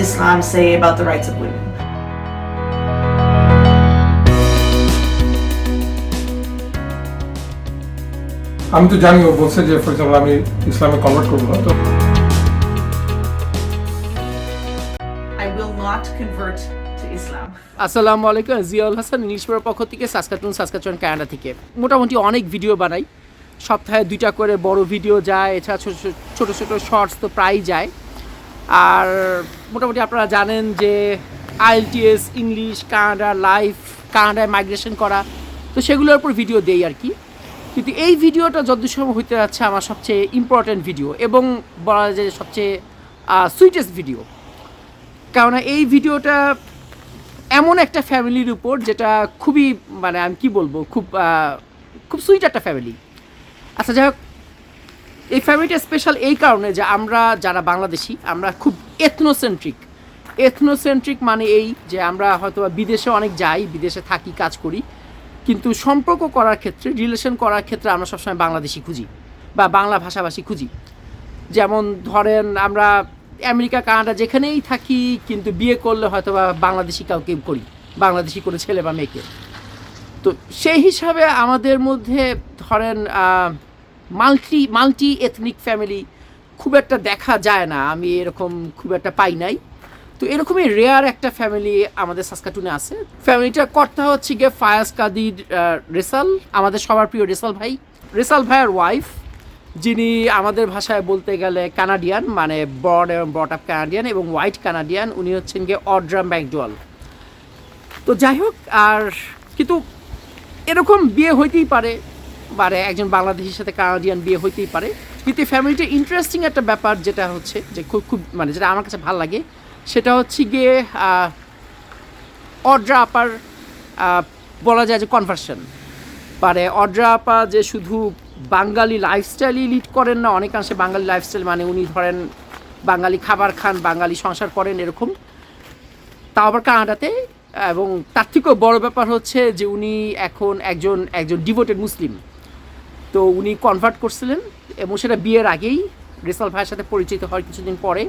Islam say about the rights of women? আমি তো জানি ও বলছে যে ফর এক্সাম্পল আমি ইসলামে কনভার্ট করব না, তো I will not convert to Islam. আসসালামু আলাইকুম, জিয়াউল হাসান ইংলিশপুরের পক্ষ থেকে সাসকাচুয়ান কানাডা থেকে। মোটামুটি অনেক ভিডিও বানাই, সপ্তাহে 2টা করে বড় ভিডিও যায়, এছাড়া ছোট ছোট শর্টস তো প্রায়ই যায়। আর মোটামুটি আপনারা জানেন যে IELTS, ইংলিশ, কানাডা লাইফ, কানাডায় মাইগ্রেশন করা, তো সেগুলোর উপর ভিডিও দেই আর কি। কিন্তু এই ভিডিওটা যতদূর সময় হইতে যাচ্ছে আমার সবচেয়ে ইম্পর্ট্যান্ট ভিডিও এবং বলা যায় সবচেয়ে সুইটেস্ট ভিডিও। কেননা এই ভিডিওটা এমন একটা ফ্যামিলির উপর যেটা খুবই মানে আমি কি বলবো, খুব সুইট একটা ফ্যামিলি। আচ্ছা যাই হোক, এই ফ্যামিলিটা স্পেশাল এই কারণে যে আমরা যারা বাংলাদেশি আমরা খুব এথনোসেন্ট্রিক মানে এই যে আমরা হয়তো বিদেশে অনেক যাই, বিদেশে থাকি, কাজ করি, কিন্তু সম্পর্ক করার ক্ষেত্রে, রিলেশন করার ক্ষেত্রে আমরা সবসময় বাংলাদেশি খুঁজি বা বাংলা ভাষাভাষী খুঁজি। যেমন ধরেন আমরা আমেরিকা, কানাডা যেখানেই থাকি, কিন্তু বিয়ে করলে হয়তো বা বাংলাদেশি কাউকে করি, বাংলাদেশি কোনো ছেলে বা মেয়েকে। তো সেই হিসাবে আমাদের মধ্যে ধরেন মাল্টি এথনিক ফ্যামিলি খুব একটা দেখা যায় না, আমি এরকম খুব একটা পাই নাই। তো এরকমই রেয়ার একটা ফ্যামিলি আমাদের সাসকাটুনে আছে। ফ্যামিলিটার কর্তা হচ্ছে গিয়ে ফায়াজ কাদির রেসাল, আমাদের সবার প্রিয় রেসাল ভাইয়ের ওয়াইফ, যিনি আমাদের ভাষায় বলতে গেলে কানাডিয়ান, মানে বর্ন এবং ব্রট আপ কানাডিয়ান এবং হোয়াইট কানাডিয়ান। উনি হচ্ছেন গিয়ে অড্রা ম্যাকডোয়াল। তো যাই হোক, আর কিন্তু এরকম বিয়ে হইতেই পারে, মানে একজন বাংলাদেশির সাথে কানাডিয়ান বিয়ে হইতেই পারে। কিন্তু এই ফ্যামিলিটা ইন্টারেস্টিং একটা ব্যাপার যেটা হচ্ছে যে খুব মানে যেটা আমার কাছে ভালো লাগে, সেটা হচ্ছে গিয়ে অড্রা আপার বলা যায় যে কনভার্সন। মানে অড্রা আপা যে শুধু বাঙালি লাইফস্টাইলই লিড করেন না, অনেকাংশে বাঙালি লাইফস্টাইল মানে উনি ধরেন বাঙালি খাবার খান, বাঙালি সংসার করেন এরকম, তাও আবার কানাডাতে। এবং তার থেকেও বড় ব্যাপার হচ্ছে যে উনি এখন একজন ডিভোটেড মুসলিম। তো উনি কনভার্ট করছিলেন এবং সেটা বিয়ের আগেই, রেসাল ভাইয়ের সাথে পরিচিত হওয়ার কিছুদিন পরে।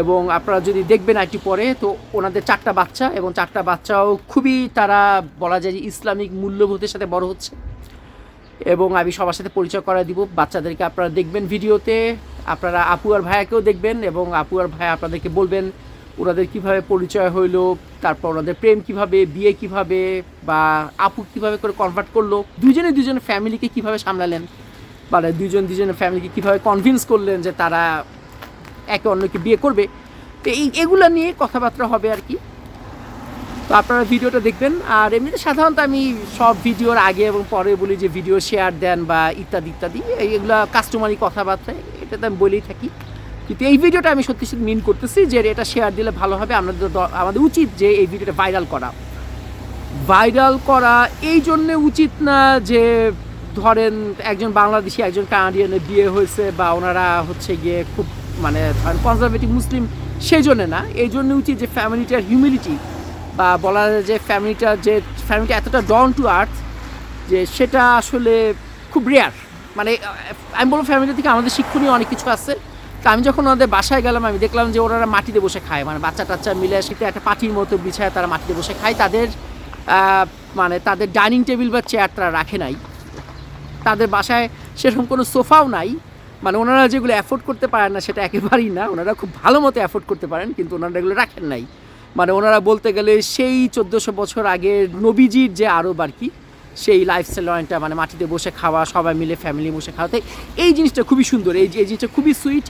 এবং আপনারা যদি দেখবেন একটু পরে, তো ওনাদের 4টা বাচ্চা, এবং 4টা বাচ্চাও খুবই তারা বলা যায় যে ইসলামিক মূল্যবোধের সাথে বড় হচ্ছে। এবং আমি সবার সাথে পরিচয় করা দিব বাচ্চাদেরকে, আপনারা দেখবেন ভিডিওতে, আপনারা আপু আর ভাইয়াকেও দেখবেন, এবং আপু আর ভাইয়া আপনাদেরকে বলবেন ওনাদের কীভাবে পরিচয় হইলো, তারপর ওনাদের প্রেম কীভাবে, বিয়ে কীভাবে, বা আপু কীভাবে করে কনভার্ট করলো, দুজনের ফ্যামিলিকে কীভাবে সামলালেন, মানে দুজনের ফ্যামিলিকে কীভাবে কনভিন্স করলেন যে তারা একে অন্যকে বিয়ে করবে। তো এগুলো নিয়ে কথাবার্তা হবে আর কি। তো আপনারা ভিডিওটা দেখবেন। আর এমনিতে সাধারণত আমি সব ভিডিওর আগে এবং পরে বলি যে ভিডিও শেয়ার দেন বা ইত্যাদি এগুলো কাস্টমারি কথাবার্তা, এটা তো আমি বলেই থাকি। কিন্তু এই ভিডিওটা আমি সত্যি মিন করতেছি যে এটা শেয়ার দিলে ভালো হবে। আমাদের উচিত যে এই ভিডিওটা ভাইরাল করা এই জন্যে উচিত না যে ধরেন একজন বাংলাদেশি একজন কানাডিয়ানের বিয়ে হয়েছে বা ওনারা হচ্ছে গিয়ে খুব মানে ধরেন কনজারভেটিভ মুসলিম, সেই জন্যে না। এই জন্য উচিত যে ফ্যামিলিটার হিউমিলিটি, বা বলা যায় যে ফ্যামিলিটা এতটা ডাউন টু আর্থ, যে সেটা আসলে খুব রেয়ার। মানে আমি বলবো ফ্যামিলি থেকে আমাদের শিক্ষণীয় অনেক কিছু আছে। তো আমি যখন ওনাদের বাসায় গেলাম, আমি দেখলাম যে ওনারা মাটিতে বসে খায়, মানে বাচ্চা টাচ্চা মিলে শীতে একটা পাটির মতো বিছায় তারা মাটিতে বসে খায়। তাদের ডাইনিং টেবিল বা চেয়ার তারা রাখে নাই, তাদের বাসায় সেরকম কোনো সোফাও নাই। মানে ওনারা যেগুলো অ্যাফোর্ড করতে পারেন না সেটা একেবারেই না, ওনারা খুব ভালো মতো অ্যাফোর্ড করতে পারেন, কিন্তু ওনারা এগুলো রাখেন নাই। মানে ওনারা বলতে গেলে সেই 1400 বছর আগে নবীজির যে আরব আর কি, সেই লাইফস্টাইল অনেকটা মানে মাটিতে বসে খাওয়া, সবাই মিলে ফ্যামিলি বসে খাওয়া। তাই এই জিনিসটা খুবই সুন্দর, এই জিনিসটা খুবই সুইট।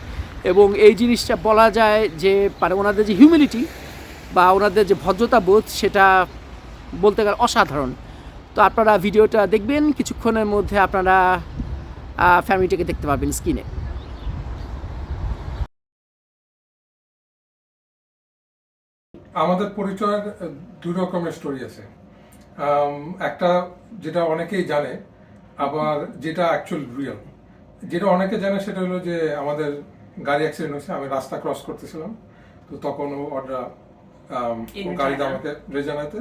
এবং এই জিনিসটা বলা যায় যে মানে ওনাদের যে হিউমিলিটি বা ওনাদের যে ভদ্রতা বোধ, সেটা বলতে গেলে অসাধারণ। তো আপনারা ভিডিওটা দেখবেন, কিছুক্ষণের মধ্যে আপনারা ফ্যামিলিটাকে দেখতে পারবেন স্ক্রিনে। আমাদের পরিচয়ের 2 রকমের স্টোরি আছে। একটা যেটা অনেকেই জানে, আবার যেটা অ্যাকচুয়াল রিয়েল। যেটা অনেকে জানে সেটা হলো যে আমাদের গাড়ি অ্যাক্সিডেন্ট হয়েছে, আমি রাস্তা ক্রস করতেছিলাম, তো তখন ওরা গাড়িতে আমাকে রেজানাতে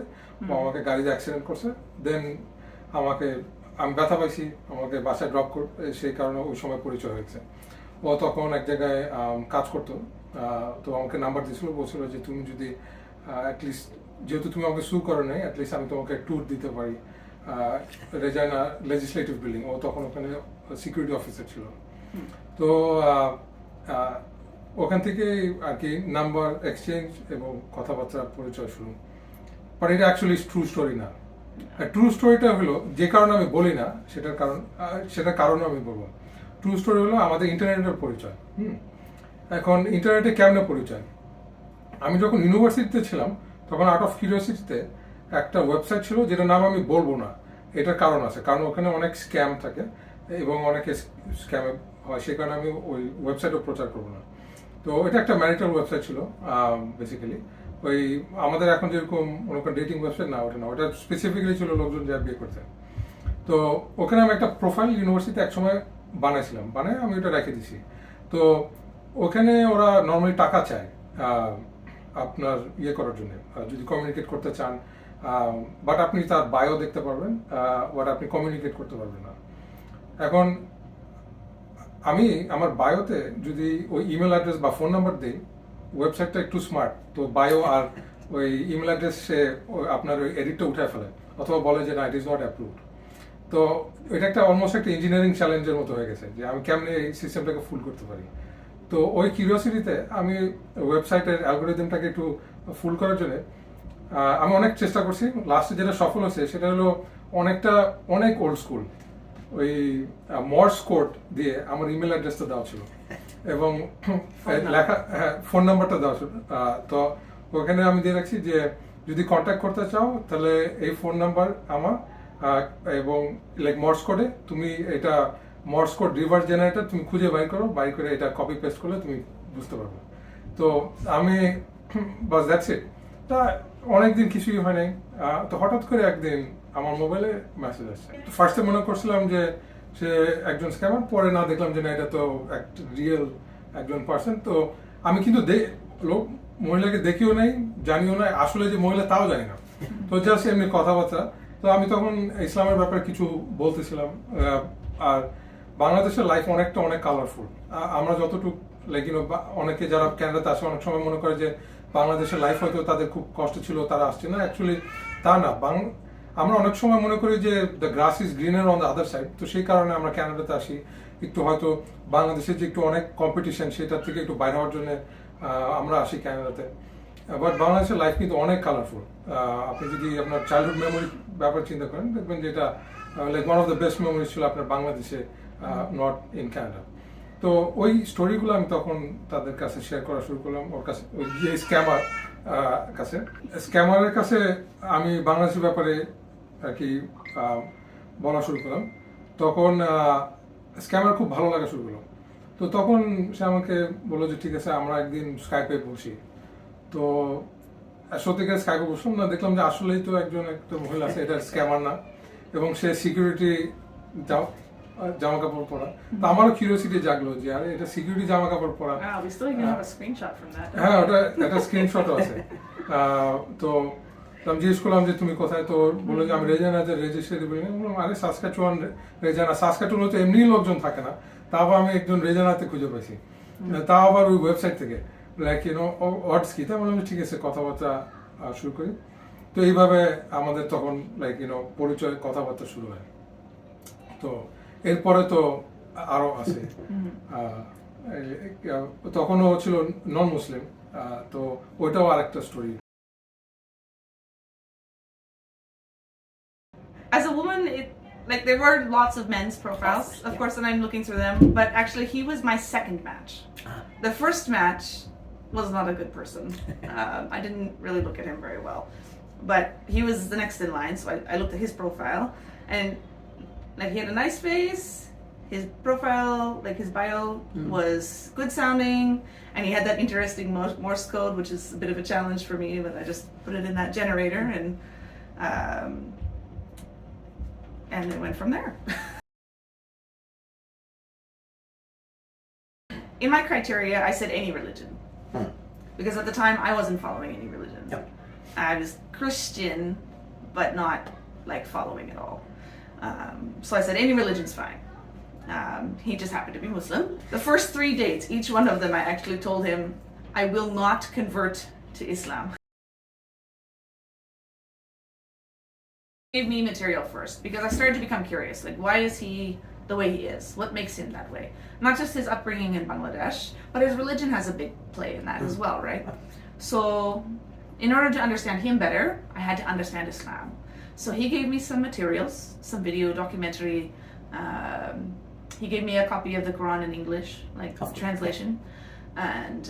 আমাকে গাড়িতে অ্যাক্সিডেন্ট করছে। দেন আমি ব্যথা পাইছি, আমাকে বাসায় ড্রপ সেই কারণে ওই সময় পরিচয় হয়েছে। ও তখন এক জায়গায় কাজ করতো, তো আমাকে নাম্বার দিয়েছিল, বলছিল যে তুমি যদি অ্যাটলিস্ট, যেহেতু তুমি আমাকে সু করো নাই, অ্যাটলিস্ট আমি তোমাকে ট্যুর দিতে পারি রেজানা লেজিসলেটিভ বিল্ডিং। ও তখন ওখানে সিকিউরিটি অফিসার ছিল। তো ওখান থেকে আর কি নাম্বার এক্সচেঞ্জ এবং কথাবার্তার পরিচয় শুরু। বাট এটা অ্যাকচুয়ালি ট্রু স্টোরি না। ট্রু স্টোরিটা হলো, যে কারণে আমি বলি না সেটার কারণে আমি বলবো। ট্রু স্টোরি হলো আমাদের ইন্টারনেটের পরিচয়। এখন ইন্টারনেটে কেমনে পরিচয়? আমি যখন ইউনিভার্সিটিতে ছিলাম তখন আউট অফ কিউরিওসিটিতে একটা ওয়েবসাইট ছিল, যেটার নাম আমি বলবো না। এটার কারণ আছে, কারণ ওখানে অনেক স্ক্যাম থাকে এবং অনেকে স্ক্যামে হয়, সে কারণে আমি ওই ওয়েবসাইটও প্রচার করবো না। তো এটা একটা ম্যারিটাল ওয়েবসাইট ছিল বেসিক্যালি। ওই আমাদের এখন যেরকম মনে করেন ডেটিং ওয়েবসাইট না, ওটা না, ওটা স্পেসিফিক্যালি ছিল লোকজন যা বিয়ে করতে। তো ওখানে আমি একটা প্রোফাইল ইউনিভার্সিটিতে একসময় বানাইছিলাম, বানাই আমি ওটা রেখে দিছি। তো ওখানে ওরা নর্মালি টাকা চায় আপনার ইয়ে করার জন্য, যদি কমিউনিকেট করতে চান, বাট আপনি তার বায়ো দেখতে পারবেন, বাট আপনি কমিউনিকেট করতে পারবেন না। এখন আমি আমার বায়োতে যদি ওই ইমেল অ্যাড্রেস বা ফোন নাম্বার দিই, ওয়েবসাইটটা একটু স্মার্ট, তো বায়ো আর ওই ইমেল অ্যাড্রেস সে আপনার ওই এডিটটা উঠে ফেলে, অথবা বলে যে না, ইট ইজ নট অ্যাপ্রুভড। তো এটা একটা অলমোস্ট একটা ইঞ্জিনিয়ারিং চ্যালেঞ্জের মতো হয়ে গেছে যে আমি কেমনে এই সিস্টেমটাকে ফুল করতে পারি। তো ওই কিউরিওসিটিতে আমি ওয়েবসাইটের অ্যালগোরিদমটাকে একটু ফুল করার জন্য আমি অনেক চেষ্টা করছি। লাস্টে যেটা সফল হয়েছে সেটা হলো অনেক ওল্ড স্কুল ওই মর্স কোড দিয়ে আমার ইমেল অ্যাড্রেসটা দেওয়া ছিল এবং লেখা, হ্যাঁ, ফোন নাম্বারটা দেওয়া ছিল। তো ওখানে আমি দিয়ে রাখছি যে যদি কন্ট্যাক্ট করতে চাও তাহলে এই ফোন নাম্বার আমার, এবং লাইক মর্স কোডে তুমি এটা মর্স কোড রিভার্স জেনারেটর তুমি খুঁজে বাই করে এটা কপি পেস্ট করলে তুমি বুঝতে পারবে। তো আমি বাস দ্যাটস ইট। তা অনেকদিন কিছুই হয় নাই। তো হঠাৎ করে একদিন আমার মোবাইলে মেসেজ আসছে। তো ফার্স্টে মনে করছিলাম যে সে একজন স্ক্যামার, পরে না দেখলাম যে না, এটা তো একটা রিয়েল একজন পার্সন। তো আমি কিন্তু মহিলাকে দেখিও নাই, জানিও নাই, আসলে যে মহিলা তাও জানি না। তো জাস্ট এমনি কথাবার্তা। তো আমি তখন ইসলামের ব্যাপারে কিছু বলতেছিলাম। আর বাংলাদেশের লাইফ অনেক কালারফুল। আমরা যতটুকু লাইক অনেকে যারা ক্যানাডাতে আসে অনেক সময় মনে করে যে বাংলাদেশের লাইফ হয়তো তাদের খুব কষ্ট ছিল, তারা আসছে না। অ্যাকচুয়ালি তা না। আমরা অনেক সময় মনে করি যে the grass is greener on the other side. তো সেই কারণে আমরা ক্যানাডাতে আসি, একটু হয়তো বাংলাদেশের যে একটু অনেক কম্পিটিশন সেটার থেকে একটু বাইরে হওয়ার জন্য আমরা আসি ক্যানাডাতে। বাট বাংলাদেশের লাইফ কিন্তু অনেক কালারফুল। আপনি যদি আপনার চাইল্ডহুড মেমোরি ব্যাপার চিন্তা করেন, দেখবেন যে এটা like one of the best memories ছিল আপনার বাংলাদেশে, নট ইন ক্যানাডা। তো ওই স্টোরিগুলো আমি তখন তাদের কাছে শেয়ার করা শুরু করলাম। ওর কাছে ওই যে স্ক্যামারের কাছে আমি বাংলাদেশের ব্যাপারে আর কি বলা শুরু করলাম। তখন স্ক্যামার খুব ভালো লাগা শুরু করলাম। তো তখন সে আমাকে বললো যে ঠিক আছে, আমরা একদিন স্কাইপে বসি। তো সত্যিকার স্কাইপে বসলাম না, দেখলাম যে আসলেই তো একটা মহিলা আছে, এটা স্ক্যামার না, এবং সে সিকিউরিটি জামা কাপড় পরা। তো আমারও কিউরিওসিটি জাগলো যে আরে এটা সিকিউরিটি জামা কাপড় পরা। হ্যাঁ, ওটা একটা স্ক্রিনশটও আছে। তো আমি জিজ্ঞেস করলাম যে তুমি কোথায়? তো বললো যে আমি রেজানা রেজিস্ট্রেটিভ বিল্ডিং। বললাম আরে সাসকাচুয়ান রেজানা, সাসকাচুয়ানে তো এমনি লোকজন থাকে না, তাও আমি একজন রেজানাতে খুঁজে পাইছি, তাও আবার ওই ওয়েবসাইট থেকে, লাইক অডস কি। তাই বললাম ঠিক আছে, কথাবার্তা শুরু করি। তো এইভাবে আমাদের তখন লাইক পরিচয়, কথাবার্তা শুরু হয়। তো এরপরে তো আরো আছে। তখনও ছিল নন মুসলিম, তো ওইটাও আরেকটা story. As a woman, like there were lots of men's profiles, of course, and I'm looking through them. But actually, he was my second match. The first match was not a good person. I didn't really look at him very well, but he was the next in line. So I looked at his profile, and like he had a nice face. His profile, like his bio, was good sounding, and he had that interesting Morse code, which is a bit of a challenge for me. But I just put it in that generator, and it went from there. In my criteria, I said any religion, because at the time I wasn't following any religion. Yep. I was Christian, but not like following at all. So I said any religion's fine. He just happened to be Muslim. The first 3 dates, each one of them, I actually told him I will not convert to Islam. Gave me material first because I started to become curious. Like, why is he the way he is? What makes him that way? Not just his upbringing in Bangladesh, but his religion has a big play in that as well, right? So, in order to understand him better, I had to understand Islam. So he gave me some materials, some video documentary. He gave me a copy of the Quran in English, like translation. And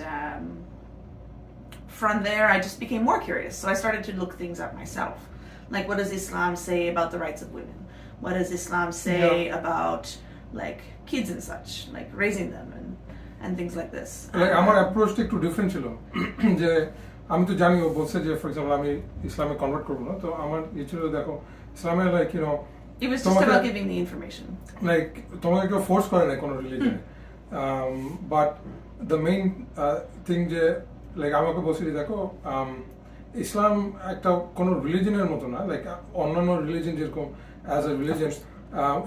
from there, I just became more curious. So I started to look things up myself. Like, what does Islam say about the rights of women? What does Islam say about, like, kids and such, like raising them and things like this? Like, আমার অ্যাপ্রোচটা একটু different ছিল যে আমি তো জানি ও বলছে যে for example আমি ইসলামে কনভার্ট করবো না, তো আমার ইয়ে ছিল দেখো ইসলামে like you know It was just about giving the information. Like তোমাকে কেউ ফোর্স করে না কোনো রিলিজনে, বাট দ্য মেইন থিং যে লাইক আমাকে বলছি যে দেখো ইসলাম একটা কোনো রিলিজনের মতো না, লাইক অন্যান্য রিলিজন যেরকম অ্যাজ এ রিলিজন,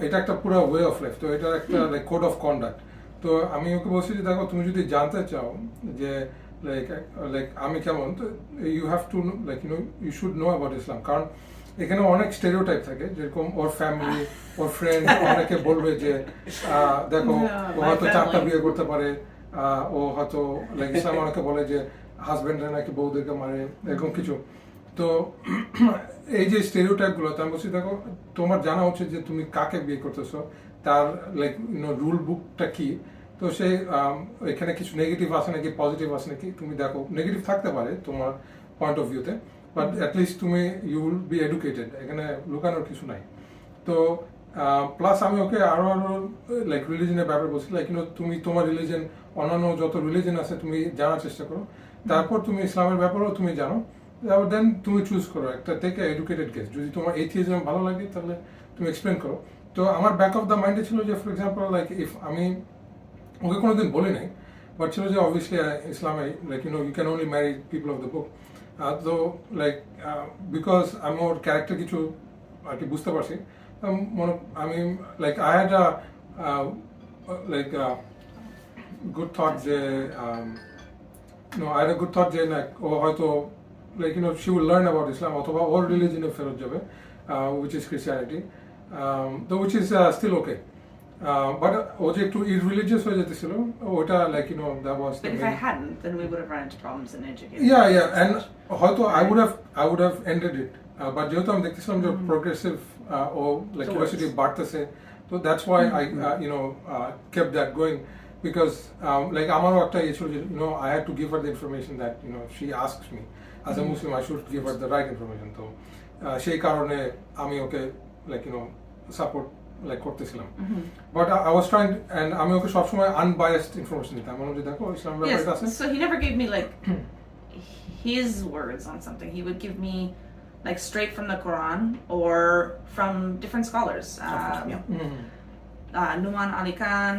এটা একটা পুরো ওয়ে অফ লাইফ, তো এটা একটা লাইক কোড অফ কন্ডাক্ট। তো আমি ওকে বলছি যে দেখো তুমি যদি জানতে চাও যে লাইক আমি কেমন, তো you have to like you should know about Islam, কারণ এখানে অনেক স্টেরিওটাইপ থাকে, যেরকম ওর ফ্যামিলি ওর ফ্রেন্ড অনেকে বলবে যে দেখো ও হয়তো 4টা বিয়ে করতে পারে, ও হয়তো লাইক ইসলাম অনেকে বলে যে হাজবেন্ডরা নাকি বউদেরকে মারে, এরকম কিছু। তো এই যে স্টেরিওটাইপগুলো, তো আমি বলছি দেখো তোমার জানা উচিত যে তুমি কাকে বিয়ে করতেছো, তার লাইক রুল বুকটা কি। তো সেই এখানে কিছু নেগেটিভ আছে নাকি পজিটিভ আছে নাকি তুমি দেখো, নেগেটিভ থাকতে পারে তোমার পয়েন্ট অফ ভিউতে, বাট অ্যাটলিস্ট তুমি ইউ উইল বি এডুকেটেড, এখানে লুকানোর কিছু নাই। তো প্লাস আমি ওকে আরো লাইক রিলিজনের ব্যাপারে বলছি, লাইক তুমি তোমার রিলিজন অন্যান্য যত রিলিজন আছে তুমি জানার চেষ্টা করো, তারপর তুমি ইসলামের ব্যাপারেও তুমি জানো, দেন তুমি চুজ করো একটা থেকে এডুকেটেড গেস। যদি তোমার এথিইজম ভালো লাগে তাহলে তুমি এক্সপ্লেন করো। তো আমার ব্যাক অফ দ্য মাইন্ডে ছিল যে ফর এক্সাম্পল লাইক ইফ আমি ওকে কোনোদিন বলি নাই, বাট ছিল যে অবভিয়াসলি ইসলামে like you can only marry people of the book. তো লাইক বিকজ আমি ওর ক্যারেক্টার কিছু আর কি বুঝতে পারছি, আমি like I had like good thought যে I had a good thought যে ও হয়তো like she will learn about Islam অথবা ওর রিলিজনে ফেরত যাবে, which is Christianity, which is still okay. But ও যে একটু irreligious হয়ে যেতেছিল, ওটা like that was But if I hadn't, then we would have run into problems in education. Yeah, and হয়তো I would have ended it, but যেহেতু আমি দেখতেছিলাম যে progressive ও like curiosity বাড়তেছে, so that's why I kept that going, because like আমারও একটা ইয়ে ছিল যে I had to give her the information that if she asks me as a Muslim I should give her the right information. তো সেই কারণে আমি ওকে like support like করতেছিলাম, but I was trying, and আমি ওকে সবসময় unbiased information দিতাম, আমি যে দেখো ইসলাম ব্যাপারে আছে। So he never gave me like his words on something. He would give me like straight from the Quran or from different scholars. Numan Ali Khan,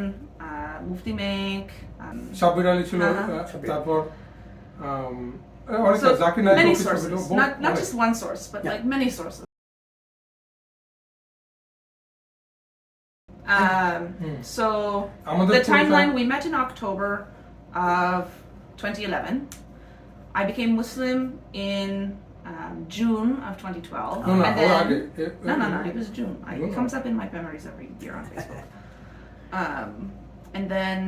Mufti Mek, Shabir Ali ছিল, তারপর so many sources, not just one source, but like many sources. So the timeline, we met in October of 2011. I became Muslim in June of 2012. No, it was June. It comes up in my memories every year on Facebook. And then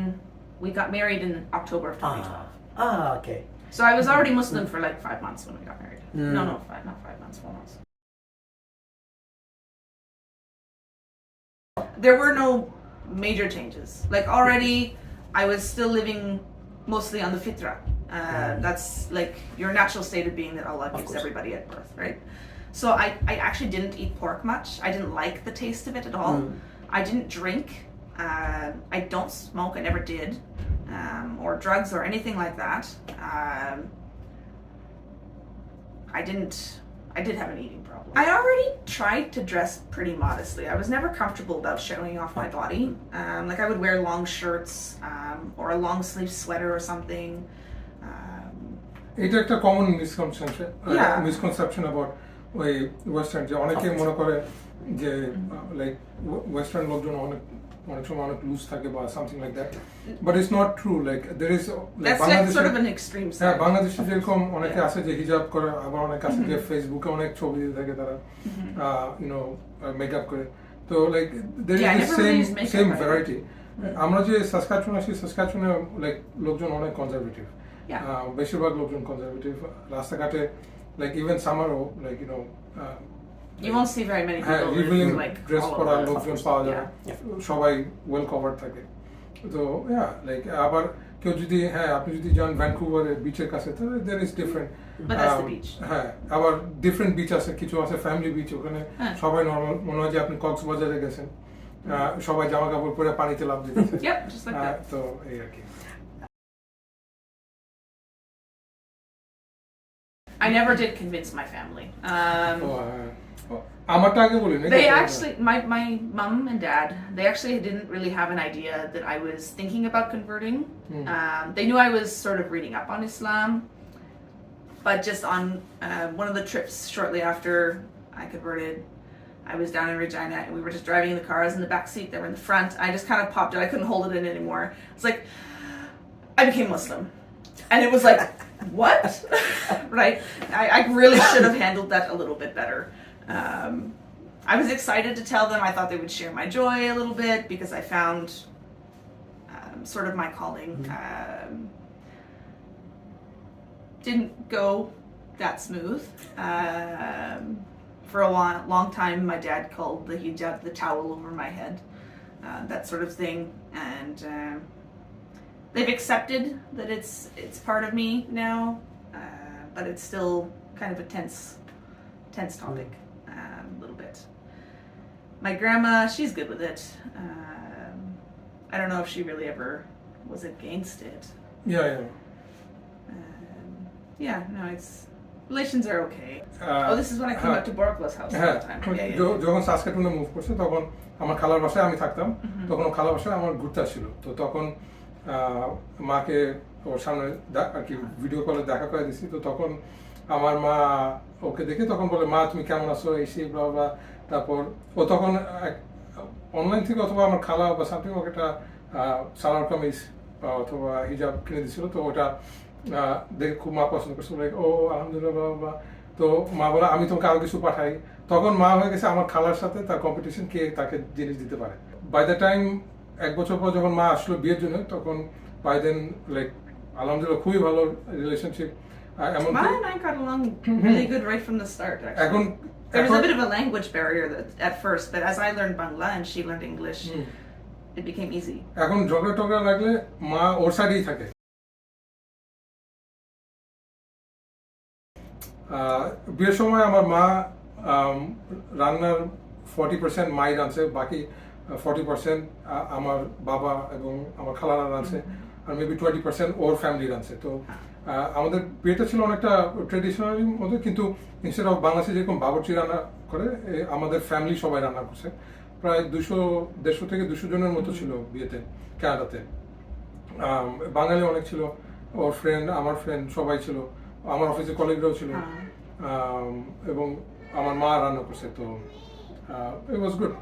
we got married in October of 2012. Okay. So I was already Muslim for like 5 months when we got married. No, not 5 months, 4 months. There were no major changes. Like already, I was still living mostly on the fitra. That's like your natural state of being that Allah gives everybody at birth, right? So I actually didn't eat pork much. I didn't like the taste of it at all. I didn't drink. I don't smoke. I never did. Or drugs or anything like that. I did have an eating problem. I already tried to dress pretty modestly. I was never comfortable about showing off my body. Like I would wear long shirts or a long sleeve sweater or something. এটা একটা common misconception about ওই western, যে অনেকে মনে করে যে like western লোকজন অনেক অনেক সময় অনেক লুজ থাকে বা something like that but it's not true like there is That's like sort of an extreme হ্যাঁ side. বাংলাদেশে যেরকম অনেকে Yeah. আছে যে হিজাব করে আবার অনেক আছে যে ফেসবুকে অনেক ছবি দিয়ে থাকে তারা ইউনো মেকআপ করে তো like there Yeah, I is never really used makeup, same right? Variety আমরা যে সাসকাচুয়ান আসি সাসকাচুয়ানে লাইক লোকজন অনেক কনজারভেটিভ Yeah. বেশিরভাগ লোকজন কনজারভেটিভ রাস্তাঘাটে লাইক ইভেন সামারও like you know You won't see very many হ্যাঁ people revealing with like dress all of পরা the লোকজন clothes. পাওয়া যায় Yeah. সবাই ওয়েল কভার থাকে তো লাইক আবার কেউ যদি আপনি যদি যান ভ্যানকুভারের বিচের কাছে তাহলে there is different But that's the beach. হ্যাঁ আবার ডিফারেন্ট বিচ আছে কিছু আছে ফ্যামিলি বিচ ওখানে হ্যাঁ। সবাই নর্মাল মনে হয় যে আপনি কক্সবাজারে গেছেন সবাই জামা কাপড় পরে পানিতে লাফ দিতেছে Yep, just like that. তো এই আর কি I never did convince my family. আমারটা আগে বলি They actually, my mom and dad, they actually didn't really have an idea that I was thinking about converting. They knew I was sort of reading up on Islam, but just on one of the trips shortly after I converted, I was down in Regina and we were just driving in the car. I was in the back seat, they were in the front. I just kind of popped it. I couldn't hold it in anymore. It's like, I became Muslim. And it was like, what? Right? I really should have handled that a little bit better. I was excited to tell them. I thought they would share my joy a little bit because I found sort of my calling didn't go that smooth. For a long time, my dad called the hijab the towel over my head, that sort of thing. And they've accepted that it's part of me now, but it's still kind of a tense topic. A little bit. My grandma, she's good with it. I don't know if she really ever was against it. Yeah, no, it's relations are okay. This is when I came up to Borkla's house all the time. যখন সাসকাটুনে move করছে তখন আমার খালার বাসায় আমি থাকতাম তখন ও খালার বাসায় আমার ঘুরতে আসছিল তো তখন মাকে ওর সামনে আর কি ভিডিও কলে দেখা করে দিছি তো তখন আমার মা ওকে দেখে তখন বলে মা তুমি কেমন আছো এই সেই বাবা তারপর ও তখন অনলাইন থেকে অথবা আমার খালা বা সামথিং ওকে একটা সালোয়ার কামিজ অথবা হিজাব কিনে দিছিল তো ওটা দেখে খুব মা পছন্দ করছিল লাইক ও আলহামদুলিল্লাহ বাবা তো মা বলে আমি তোমাকে আরো কিছু পাঠাই তখন মা হয়ে গেছে আমার খালার সাথে তার কম্পিটিশন কে তাকে জিনিস দিতে পারে বাই দ্য টাইম এক বছর পর যখন মা আসলো বিয়ের জন্য তখন বাই দেন লাইক আলহামদুলিল্লাহ খুবই ভালো relationship Ma and I got along really good right from the start, actually. There was a bit of a language barrier at first, but as I learned Bangla and she learned English, it became easy. এখন ঝগড়া টগড়া লাগলে মা ওর সাইডেই থাকে বিয়ের সময় আমার মা রান্নার 40% মাই রাঁধছে বাকি 40% আমার বাবা এবং আমার খালারা রাঁধছে আর মেবি 20% ওর ফ্যামিলি রাঁধছে তো আমাদের বিয়েটা ছিল অনেকটা ট্রেডিশনাল মধ্যে কিন্তু ইনস্টেড অফ বাংলাদেশে যেরকম বাবুর্চি রান্না করে আমাদের ফ্যামিলি সবাই রান্না করছে প্রায় 150 থেকে 200 জনের মতো ছিল বিয়েতে কানাডাতে বাঙালি অনেক ছিল ওর ফ্রেন্ড আমার ফ্রেন্ড সবাই ছিল আমার অফিসে কলিগরাও ছিল এবং আমার মা রান্না করছে তো it was good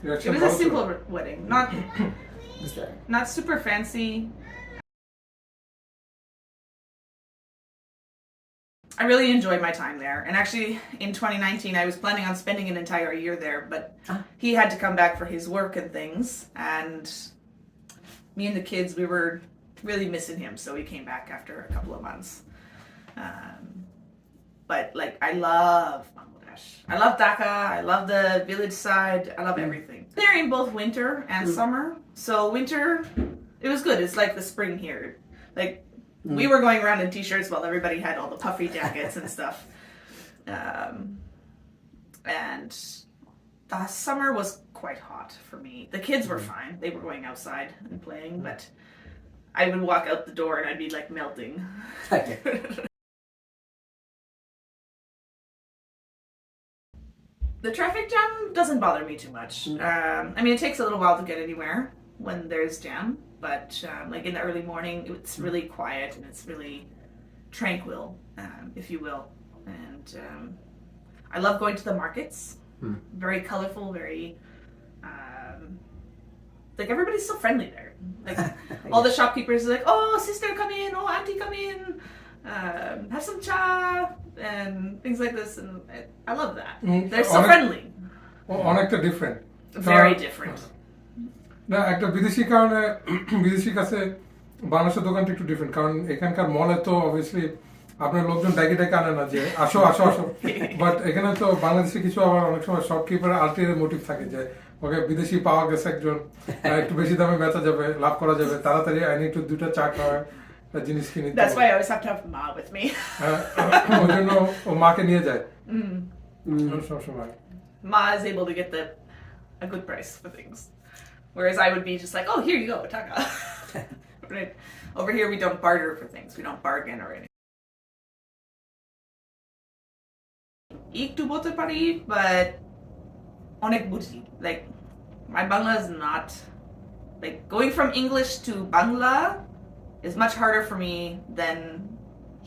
It was a simple wedding, not super fancy. I really enjoyed my time there. And actually, in 2019, I was planning on spending an entire year there, but he had to come back for his work and things. And me and the kids, we were really missing him, so we came back after a couple of months. But like, I love Bangladesh. I love Dhaka. I love the village side. I love everything. They're in both winter and summer. So winter, it was good. It's like the spring here. Like, we were going around in t-shirts while everybody had all the puffy jackets and stuff. And the summer was quite hot for me. The kids were fine. They were going outside and playing, but I would walk out the door and I'd be like melting. The traffic jam doesn't bother me too much. I mean, it takes a little while to get anywhere when there's jam, but like in the early morning, it's really quiet and it's really tranquil, if you will. And I love going to the markets. Very colorful, very like everybody's so friendly there. Like all the shopkeepers are like, oh sister come in, oh auntie come in, have some cha and things like this, and I love that. They're so friendly. অনেকটা different Very different. না একটা বিদেশি কারণে বিদেশি কাছে বাংলাদেশের দোকানটা একটু ডিফারেন্ট কারণ এখানকার মলে তো অবভিয়াসলি আপনার লোকজন ডাকি ডাকি আনে না যে আসো আসো আসো বাট এখানে তো বাংলাদেশে কিছু আবার অনেক সময় শপকিপার আলটিমেট মোটিভ থাকে যে ওকে বিদেশি পাওয়া গেছে একজন একটু বেশি দামে বেচা যাবে লাভ করা যাবে তাড়াতাড়ি আই নিড টু দুটো চা খাওয়া জিনিস কিনে That's why I always have to have Ma with me. ওই জন্য ও মাকে নিয়ে যায় সবসময় Ma is able to get a good price for things, whereas I would be just like, oh here you go, taka. Right. Over here we don't barter for things, we don't bargain or anything. Ekটু বলতে পারি, but অনেক বুঝি. Like my Bangla is not like going from English to Bangla is much harder for me than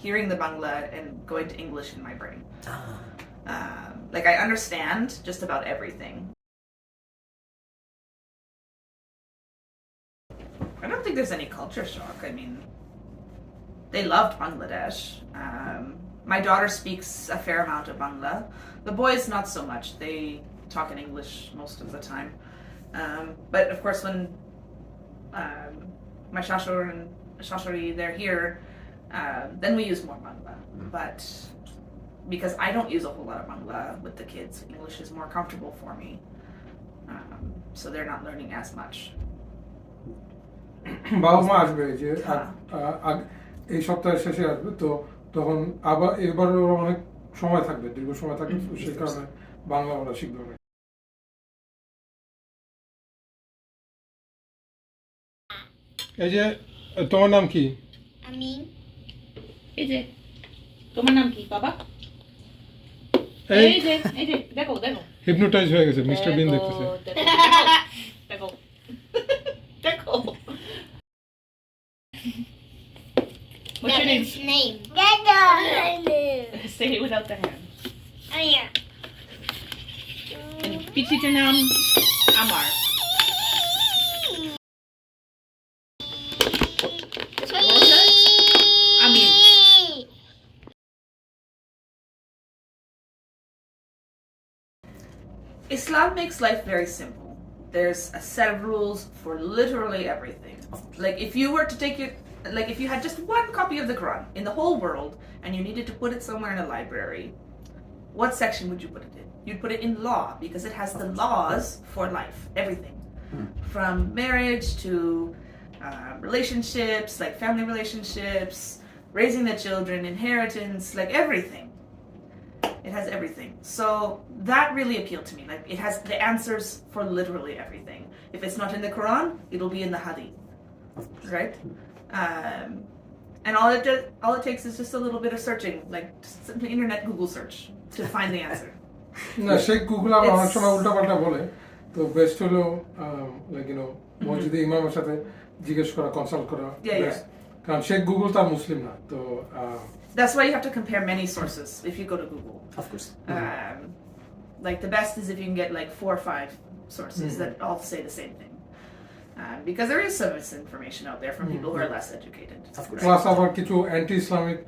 hearing the Bangla and going to English in my brain. Like I understand just about everything. I don't think there's any culture shock. I mean, they loved Bangladesh. My daughter speaks a fair amount of Bangla. The boys not so much. They talk in English most of the time. But of course when my shashur and shashuri, they're here, then we use more Bangla. But because I don't use a whole lot of Bangla with the kids, English is more comfortable for me. So they're not learning as much. বাবা মা আসবে যে এই সপ্তাহের শেষে আসবে তো তখন আবার এবার অনেক সময় থাকবে দীর্ঘ সময় থাকবে সেই কারণে বাংলা ওরা শিখবে না এই যে তোমার নাম কি আমি এই যে তোমার নাম কি বাবা এই এই যে দেখো দেখো হিপনোটাইজ হয়ে গেছে মিস্টার বিন দেখতেছে দেখো দেখো What's your name? name. Dada. Say it without the hand. Oh yeah. And পিচিটার নাম আমার Amin. Islam makes life very simple. There's a set of rules for literally everything. Like if you were to take your, like if you had just one copy of the Quran in the whole world and you needed to put it somewhere in a library, what section would you put it in? You'd put it in law because it has the laws for life, everything. From marriage to relationships, like family relationships, raising the children, inheritance, like everything. It has everything. So that really appealed to me. Like it has the answers for literally everything. If it's not in the Quran, it'll be in the Hadith, right? And all it takes is just a little bit of searching, like just simply internet Google search to find the answer. না Sheikh Google আবার অনেক সময় উল্টাপাল্টা বলে তো best হলো like you know মসজিদে ইমামের সাথে জিজ্ঞেস করা কনসাল্ট করা কারণ শেখ গুগল তার মুসলিম না তো That's why you have to compare many sources if you go to Google. Of course. Like the best is if you can get like 4 or 5 sources that all say the same thing. Because there is some misinformation out there from people who are less educated. Of course. Plus আবার কিছু anti Islamic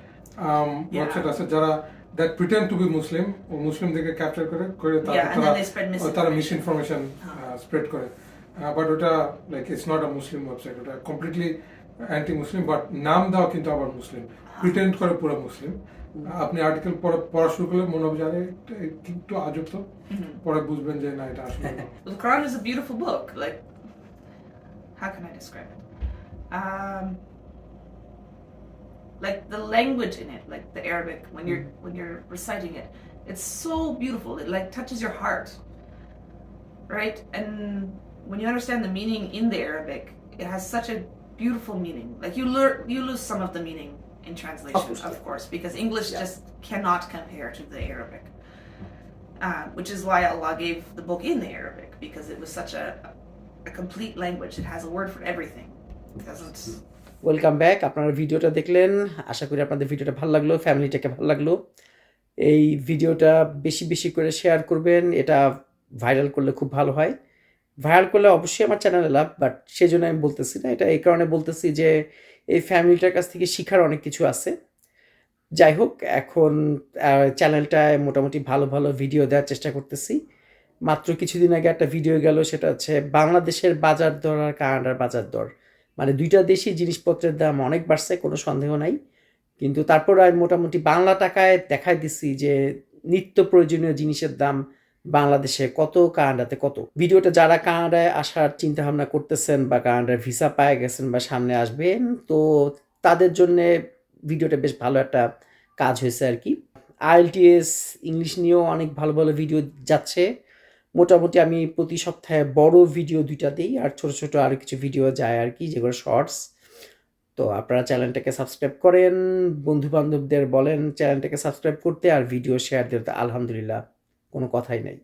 website আছে যারা that pretend to be Muslim ও মুসলিমদেরকে capture করে করে Yeah, and then they spread তারা misinformation. Misinformation spread করে but ওটা like it's not a Muslim website ওটা কমপ্লিটলি অ্যান্টি মুসলিম বাট নাম দেওয়া কিন্তু আবার মুসলিম প্রিটেন্ড করে পুরো মুসলিম আপনি আর্টিকেল পড়া শুরু করলে মনে হবে জানে একটু আজব তো পরে বুঝবেন যে না এটা আসলে না। The Quran is a beautiful book. Like, how can I describe it? Like the language in it, like the Arabic, when you're reciting it, it's so beautiful. It like touches your heart, right? And when you understand the meaning in the Arabic, it has such a beautiful meaning. Like you lose some of the meaning in translation, of course, because English just cannot compare to the Arabic. Which is why Allah gave the book in the Arabic, because it was such a complete language. It has a word for everything. It doesn't. Welcome back আপনারা ভিডিওটা দেখলেন আশা করি আপনাদের ভিডিওটা ভালো লাগলো ফ্যামিলিটাকে ভালো লাগলো এই ভিডিওটা বেশি বেশি করে শেয়ার করবেন এটা ভাইরাল করলে খুব ভালো হয় ভাইরাল করলে অবশ্যই আমার চ্যানেলে লাভ, বাট সেই জন্য আমি বলতেছি না। এটা এই কারণে বলতেছি যে এই ফ্যামিলিটার কাছ থেকে শিখার অনেক কিছু আছে। যাই হোক, এখন চ্যানেলটায় মোটামুটি ভালো ভালো ভিডিও দেওয়ার চেষ্টা করতেছি। মাত্র কিছুদিন আগে একটা ভিডিও গেল, সেটা হচ্ছে বাংলাদেশের বাজার দর আর কানাডার বাজার দর, মানে দুইটা দেশই জিনিসপত্রের দাম অনেক বাড়ছে, কোনো সন্দেহ নাই। কিন্তু তারপর আমি মোটামুটি বাংলা টাকায় দেখাই দিচ্ছি যে নিত্য প্রয়োজনীয় জিনিসের দাম বাংলাদেশে কত, কানাডাতে কত। ভিডিওটা যারা কানাডায় আসার চিন্তা ভাবনা করতেছেন বা কানাডার ভিসা পায় গেছেন বা সামনে আসবেন, তো তাদের জন্যে ভিডিওটা বেশ ভালো একটা কাজ হয়েছে আর কি। আইএলটিএস ইংলিশ নিয়েও অনেক ভালো ভালো ভিডিও যাচ্ছে। মোটামুটি আমি প্রতি সপ্তাহে বড় ভিডিও 2টা দিই, আর ছোট ছোট আরও কিছু ভিডিও যায় আর কি, যেগুলো শর্টস। তো আপনারা চ্যানেলটাকে সাবস্ক্রাইব করেন, বন্ধু বান্ধবদের বলেন চ্যানেলটাকে সাবস্ক্রাইব করতে, আর ভিডিও শেয়ার দিতে। আলহামদুলিল্লাহ, কোনো কথাই নাই।